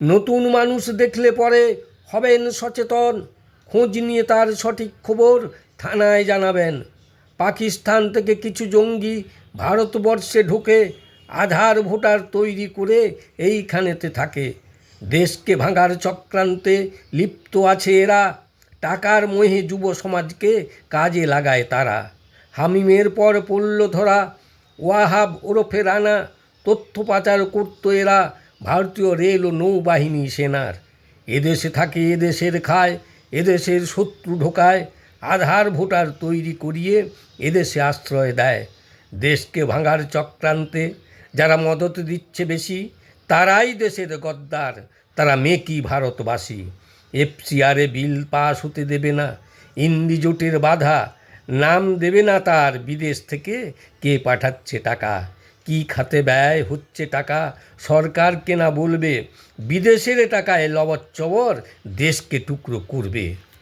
নতুন মানুষ দেখলে পরে হবেন সচেতন, খোঁজ নিয়ে তার সঠিক খবর থানায় জানাবেন। পাকিস্তান থেকে কিছু জঙ্গি ভারতবর্ষে ঢুকে আধার ভোটার তৈরি করে এইখানেতে থাকে। দেশকে ভাঙার চক্রান্তে লিপ্ত আছে এরা, টাকার মোহে যুব সমাজকে কাজে লাগায় তারা। হামিমের পর পড়ল ধরা, ওয়াহাব ওরফে রানা, তথ্য পাচার করত এরা ভারতীয় রেল ও নৌবাহিনী সেনার। এদেশে থাকে এদেশের খায়, এদেশের শত্রু ঢোকায়, আধার ভোটার তৈরি করিয়ে এদেশে আশ্রয় দেয়। দেশকে ভাঙার চক্রান্তে যারা মদত দিচ্ছে বেশি, তারাই দেশের গদ্দার, তারা মেকি ভারতবাসী। এফসিআরে বিল পাস হতে দেবে না, ইন্ডি জোটের বাধা, নাম দেবে না তার বিদেশ থেকে কে পাঠাচ্ছে টাকা। কি খাতে ব্যয় হচ্ছে টাকা সরকারকে না বলবে, বিদেশের টাকায় লবচ্চবর দেশকে টুকরো করবে।